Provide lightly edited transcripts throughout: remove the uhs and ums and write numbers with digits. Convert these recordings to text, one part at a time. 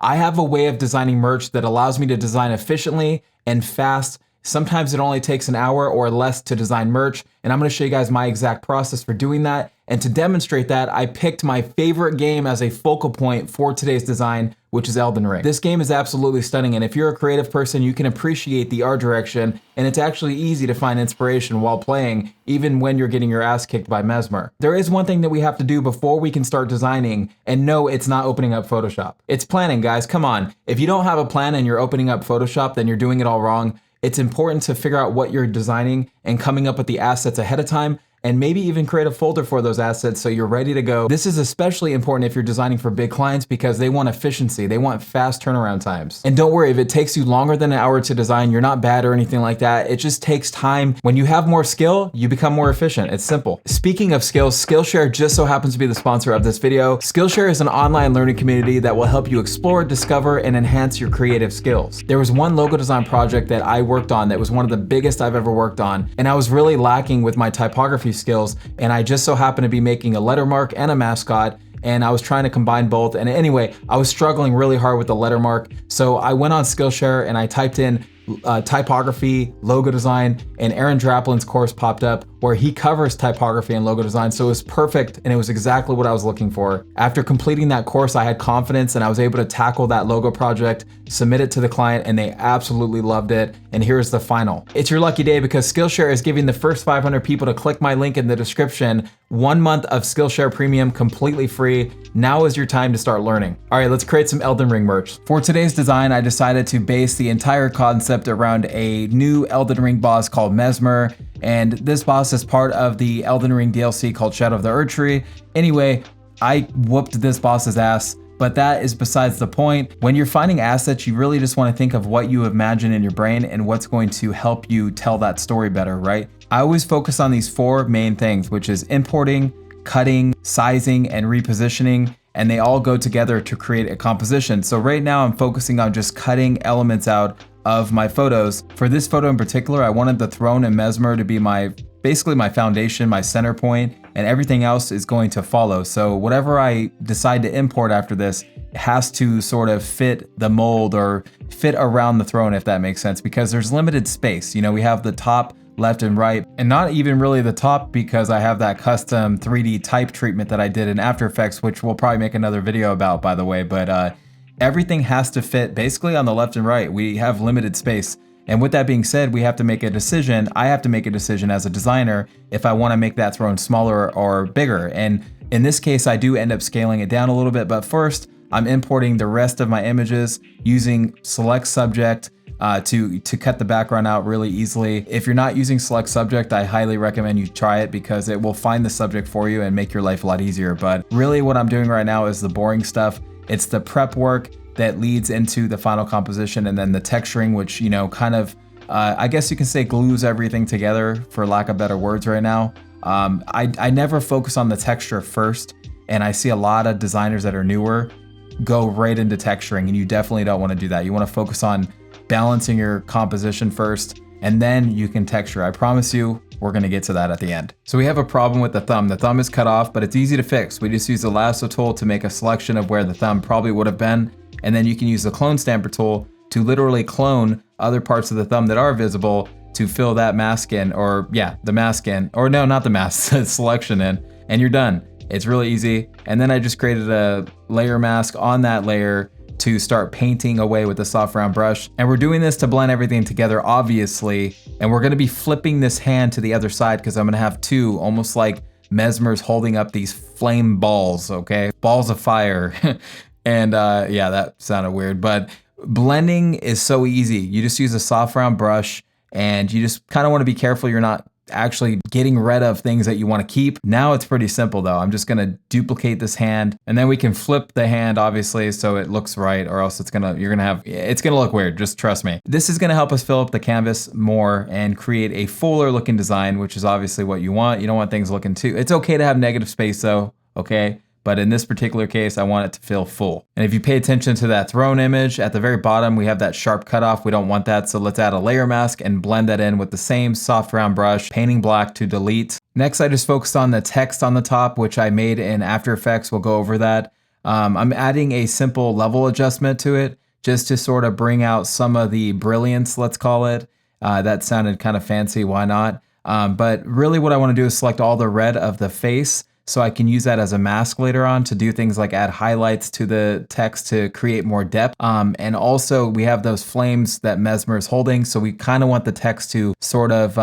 I have a way of designing merch that allows me to design efficiently and fast. Sometimes it only takes an hour or less to design merch, and I'm gonna show you guys my exact process for doing that. And to demonstrate that, I picked my favorite game as a focal point for today's design, which is Elden Ring. This game is absolutely stunning, and if you're a creative person, you can appreciate the art direction, and it's actually easy to find inspiration while playing, even when you're getting your ass kicked by Mezmer. There is one thing that we have to do before we can start designing, and no, it's not opening up Photoshop. It's planning, guys, come on. If you don't have a plan and you're opening up Photoshop, then you're doing it all wrong. It's important to figure out what you're designing and coming up with the assets ahead of time, and maybe even create a folder for those assets so you're ready to go. This is especially important if you're designing for big clients because they want efficiency, they want fast turnaround times. And don't worry, if it takes you longer than an hour to design, you're not bad or anything like that. It just takes time. When you have more skill, you become more efficient. It's simple. Speaking of skills, Skillshare just so happens to be the sponsor of this video. Skillshare is an online learning community that will help you explore, discover, and enhance your creative skills. There was one logo design project that I worked on that was one of the biggest I've ever worked on, and I was really lacking with my typography skills, and I just so happened to be making a letter mark and a mascot, and I was trying to combine both. And anyway, I was struggling really hard with the letter mark, so I went on Skillshare and I typed in typography, logo design, and Aaron Draplin's course popped up where he covers typography and logo design, so it was perfect and it was exactly what I was looking for. After completing that course, I had confidence and I was able to tackle that logo project, submit it to the client, and they absolutely loved it. And here's the final. It's your lucky day because Skillshare is giving the first 500 people to click my link in the description 1 month of Skillshare Premium completely free. Now is your time to start learning. All right, let's create some Elden Ring merch. For today's design, I decided to base the entire concept around a new Elden Ring boss called Mezmer. And this boss is part of the Elden Ring DLC called Shadow of the Erdtree. Anyway, I whooped this boss's ass, but that is besides the point. When you're finding assets, you really just want to think of what you imagine in your brain and what's going to help you tell that story better, right? I always focus on these 4 main things, which is importing, cutting, sizing, and repositioning, and they all go together to create a composition. So right now I'm focusing on just cutting elements out of my photos. For this photo in particular, I wanted the throne and Mezmer to be basically my foundation, my center point, and everything else is going to follow. So whatever I decide to import after this has to sort of fit the mold or fit around the throne, if that makes sense, because there's limited space. You know, we have the top, left, and right, and not even really the top because I have that custom 3D type treatment that I did in After Effects, which we'll probably make another video about, by the way, but everything has to fit basically on the left and right. We have limited space. And with that being said, we have to make a decision. I have to make a decision as a designer if I want to make that throne smaller or bigger. And in this case, I do end up scaling it down a little bit, but first I'm importing the rest of my images using select subject to cut the background out really easily. If you're not using select subject, I highly recommend you try it because it will find the subject for you and make your life a lot easier. But really what I'm doing right now is the boring stuff. It's the prep work that leads into the final composition, and then the texturing, which, you know, kind of, I guess you can say glues everything together, for lack of better words right now. I never focus on the texture first, and I see a lot of designers that are newer go right into texturing, and you definitely don't want to do that. You want to focus on balancing your composition first, and then you can texture. I promise you, we're gonna get to that at the end. So we have a problem with the thumb. The thumb is cut off, but it's easy to fix. We just use the lasso tool to make a selection of where the thumb probably would have been, and then you can use the clone stamper tool to literally clone other parts of the thumb that are visible to fill that mask in, or yeah, the mask in, or no, not the mask, the selection in, and you're done. It's really easy. And then I just created a layer mask on that layer to start painting away with the soft round brush. And we're doing this to blend everything together, obviously. And we're gonna be flipping this hand to the other side because I'm gonna have 2, almost like Mezmer's holding up these flame balls, okay? Balls of fire. And yeah, that sounded weird, but blending is so easy. You just use a soft round brush and you just kind of want to be careful you're not actually getting rid of things that you want to keep. Now it's pretty simple though. I'm just going to duplicate this hand, and then we can flip the hand obviously so it looks right, or else it's going to look weird. Just trust me. This is going to help us fill up the canvas more and create a fuller looking design, which is obviously what you want. You don't want things looking too, it's okay to have negative space though, okay? But in this particular case, I want it to feel full. And if you pay attention to that throne image, at the very bottom, we have that sharp cutoff. We don't want that, so let's add a layer mask and blend that in with the same soft round brush, painting black to delete. Next, I just focused on the text on the top, which I made in After Effects. We'll go over that. I'm adding a simple level adjustment to it just to sort of bring out some of the brilliance, let's call it. That sounded kind of fancy, why not? But really what I want to do is select all the red of the face so I can use that as a mask later on to do things like add highlights to the text to create more depth. And also we have those flames that Mesmer is holding. So we kind of want the text to sort of,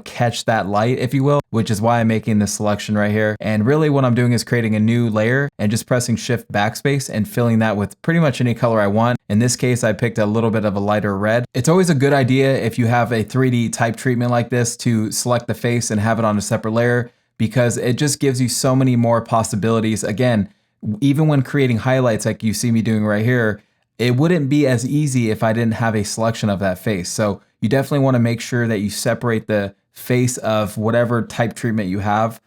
catch that light, if you will, which is why I'm making this selection right here. And really what I'm doing is creating a new layer and just pressing Shift Backspace and filling that with pretty much any color I want. In this case, I picked a little bit of a lighter red. It's always a good idea if you have a 3D type treatment like this to select the face and have it on a separate layer, because it just gives you so many more possibilities. Again, even when creating highlights like you see me doing right here, it wouldn't be as easy if I didn't have a selection of that face. So you definitely want to make sure that you separate the face of whatever type treatment you have,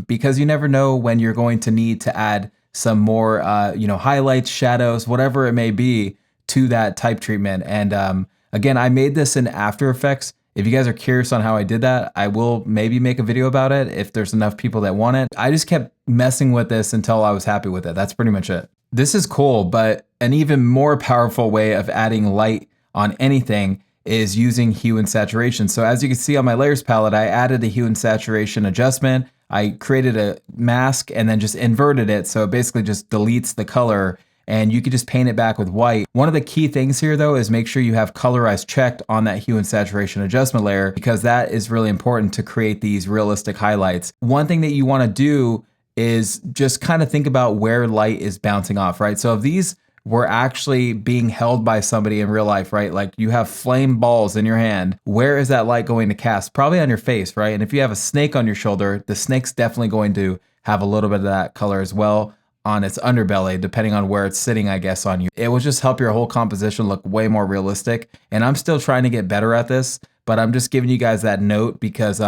because you never know when you're going to need to add some more, highlights, shadows, whatever it may be to that type treatment. And again, I made this in After Effects. If you guys are curious on how I did that, I will maybe make a video about it if there's enough people that want it. I just kept messing with this until I was happy with it. That's pretty much it. This is cool, but an even more powerful way of adding light on anything is using hue and saturation. So as you can see on my layers palette, I added a hue and saturation adjustment. I created a mask and then just inverted it. So it basically just deletes the color and you can just paint it back with white. One of the key things here though is make sure you have colorize checked on that hue and saturation adjustment layer, because that is really important to create these realistic highlights. One thing that you want to do is just kind of think about where light is bouncing off, right? So if these were actually being held by somebody in real life, right? Like you have flame balls in your hand, where is that light going to cast? Probably on your face, right? And if you have a snake on your shoulder, the snake's definitely going to have a little bit of that color as well on its underbelly, depending on where it's sitting, I guess, on you. It will just help your whole composition look way more realistic. And I'm still trying to get better at this, but I'm just giving you guys that note because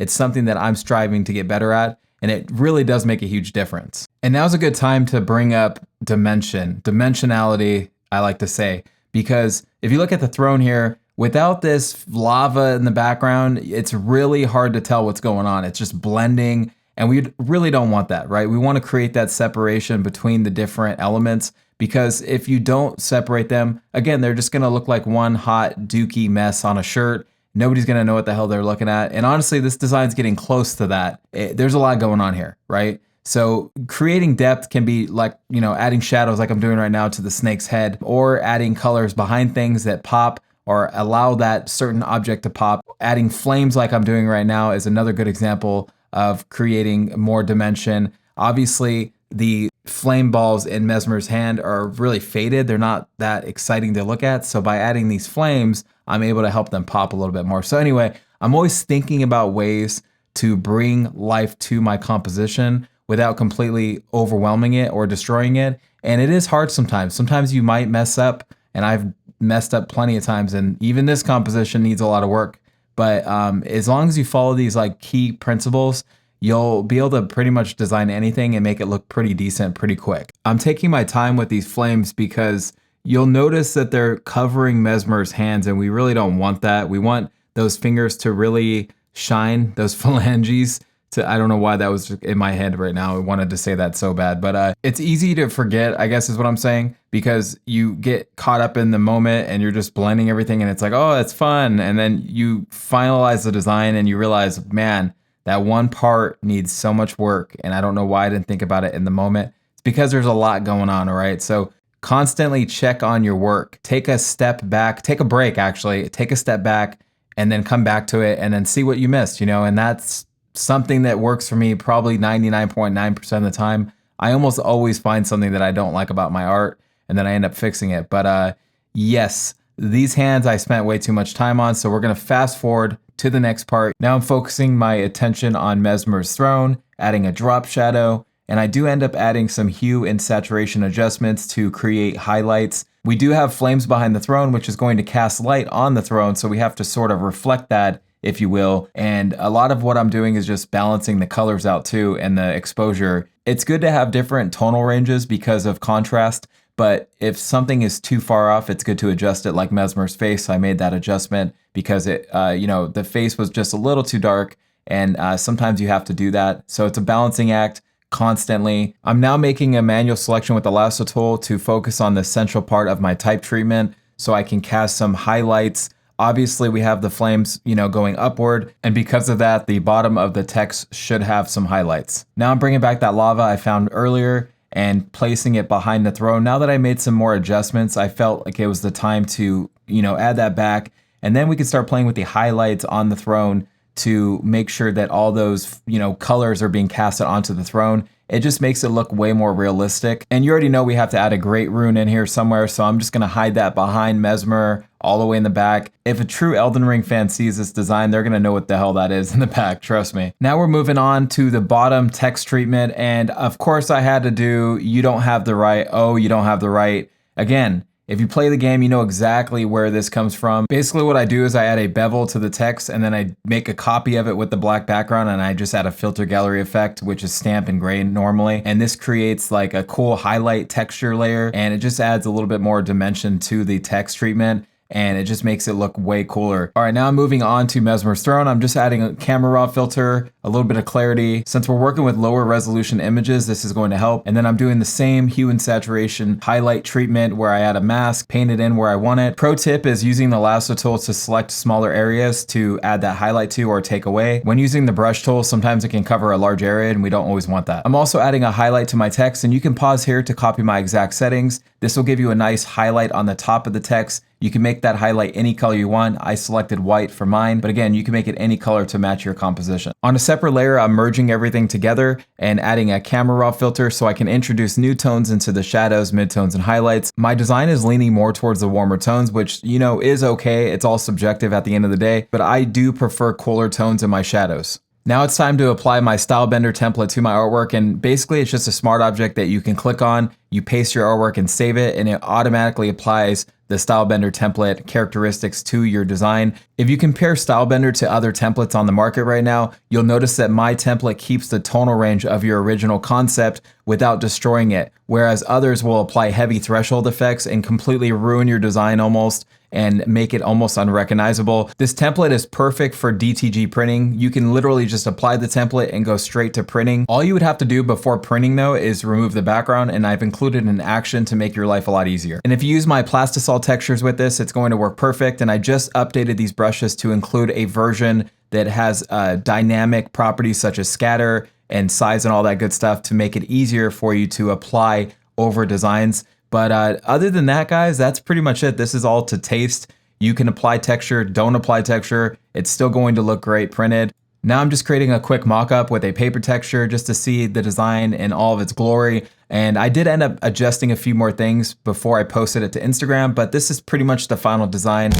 it's something that I'm striving to get better at. And it really does make a huge difference. And now's a good time to bring up dimensionality, I like to say, because if you look at the throne here, without this lava in the background, it's really hard to tell what's going on. It's just blending. And we really don't want that, right? We want to create that separation between the different elements, because if you don't separate them, again, they're just going to look like one hot dookie mess on a shirt. Nobody's going to know what the hell they're looking at. And honestly, this design's getting close to that. There's a lot going on here, right? So creating depth can be like, adding shadows like I'm doing right now to the snake's head, or adding colors behind things that pop or allow that certain object to pop. Adding flames like I'm doing right now is another good example of creating more dimension. Obviously, the flame balls in Mesmer's hand are really faded. They're not that exciting to look at. So by adding these flames, I'm able to help them pop a little bit more. So anyway, I'm always thinking about ways to bring life to my composition without completely overwhelming it or destroying it. And it is hard sometimes. Sometimes you might mess up, and I've messed up plenty of times, and even this composition needs a lot of work. But as long as you follow these like key principles, you'll be able to pretty much design anything and make it look pretty decent pretty quick. I'm taking my time with these flames because you'll notice that they're covering Mesmer's hands, and we really don't want that. We want those fingers to really shine, those phalanges. I don't know why that was in my head right now. I wanted to say that so bad, but it's easy to forget, I guess is what I'm saying, because you get caught up in the moment and you're just blending everything and it's like, oh, it's fun. And then you finalize the design and you realize, man, that one part needs so much work. And I don't know why I didn't think about it in the moment. It's because there's a lot going on, all right? So constantly check on your work. Take a step back, take a break actually, take a step back and then come back to it and then see what you missed, and that's something that works for me probably 99.9% of the time. I almost always find something that I don't like about my art and then I end up fixing it. But yes, these hands I spent way too much time on, so we're gonna fast forward to the next part. Now I'm focusing my attention on Mesmer's throne, adding a drop shadow, and I do end up adding some hue and saturation adjustments to create highlights. We do have flames behind the throne, which is going to cast light on the throne, so we have to sort of reflect that, if you will. And a lot of what I'm doing is just balancing the colors out too and the exposure. It's good to have different tonal ranges because of contrast, but if something is too far off, it's good to adjust it, like Mesmer's face. I made that adjustment because the face was just a little too dark, and sometimes you have to do that. So it's a balancing act. constantly. I'm now making a manual selection with the lasso tool to focus on the central part of my type treatment so I can cast some highlights. Obviously, we have the flames, going upward, and because of that, the bottom of the text should have some highlights. Now I'm bringing back that lava I found earlier and placing it behind the throne. Now that I made some more adjustments, I felt like it was the time to, add that back, and then we can start playing with the highlights on the throne to make sure that all those, colors are being casted onto the throne. It just makes it look way more realistic. And you already know we have to add a great rune in here somewhere, so I'm just gonna hide that behind Mesmer all the way in the back. If a true Elden Ring fan sees this design, they're gonna know what the hell that is in the back, trust me. Now we're moving on to the bottom text treatment, and of course I had to do, you don't have the right, oh, you don't have the right. Again, if you play the game, you know exactly where this comes from. Basically what I do is I add a bevel to the text and then I make a copy of it with the black background and I just add a filter gallery effect, which is stamp and grain normally. And this creates like a cool highlight texture layer and it just adds a little bit more dimension to the text treatment. And it just makes it look way cooler. All right, now I'm moving on to Mesmer's Throne. I'm just adding a camera raw filter, a little bit of clarity. Since we're working with lower resolution images, this is going to help. And then I'm doing the same hue and saturation highlight treatment where I add a mask, paint it in where I want it. Pro tip is using the lasso tool to select smaller areas to add that highlight to or take away. When using the brush tool, sometimes it can cover a large area and we don't always want that. I'm also adding a highlight to my text and you can pause here to copy my exact settings. This will give you a nice highlight on the top of the text. You can make that highlight any color you want. I selected white for mine, but again, you can make it any color to match your composition. On a separate layer, I'm merging everything together and adding a camera raw filter so I can introduce new tones into the shadows, midtones, and highlights. My design is leaning more towards the warmer tones, which, is okay. It's all subjective at the end of the day, but I do prefer cooler tones in my shadows. Now it's time to apply my Stylebender template to my artwork, and basically it's just a smart object that you can click on, you paste your artwork and save it, and it automatically applies the Stylebender template characteristics to your design. If you compare Stylebender to other templates on the market right now, you'll notice that my template keeps the tonal range of your original concept without destroying it, whereas others will apply heavy threshold effects and completely ruin your design almost and make it almost unrecognizable. This template is perfect for DTG printing. You can literally just apply the template and go straight to printing. All you would have to do before printing though is remove the background, and I've included an action to make your life a lot easier. And if you use my Plastisol textures with this, it's going to work perfect. And I just updated these brushes to include a version that has dynamic properties such as scatter and size and all that good stuff to make it easier for you to apply over designs. But other than that, guys, that's pretty much it. This is all to taste. You can apply texture, don't apply texture. It's still going to look great printed. Now I'm just creating a quick mock-up with a paper texture just to see the design in all of its glory. And I did end up adjusting a few more things before I posted it to Instagram, but this is pretty much the final design.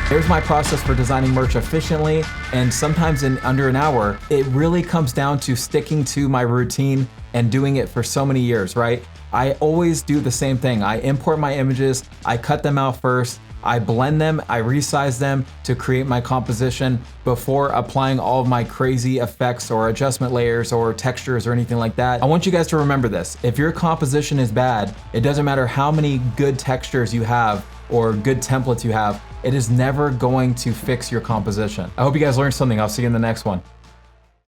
Here's my process for designing merch efficiently and sometimes in under an hour. It really comes down to sticking to my routine and doing it for so many years, right? I always do the same thing. I import my images, I cut them out first, I blend them, I resize them to create my composition before applying all of my crazy effects or adjustment layers or textures or anything like that. I want you guys to remember this. If your composition is bad, it doesn't matter how many good textures you have or good templates you have, it is never going to fix your composition. I hope you guys learned something. I'll see you in the next one.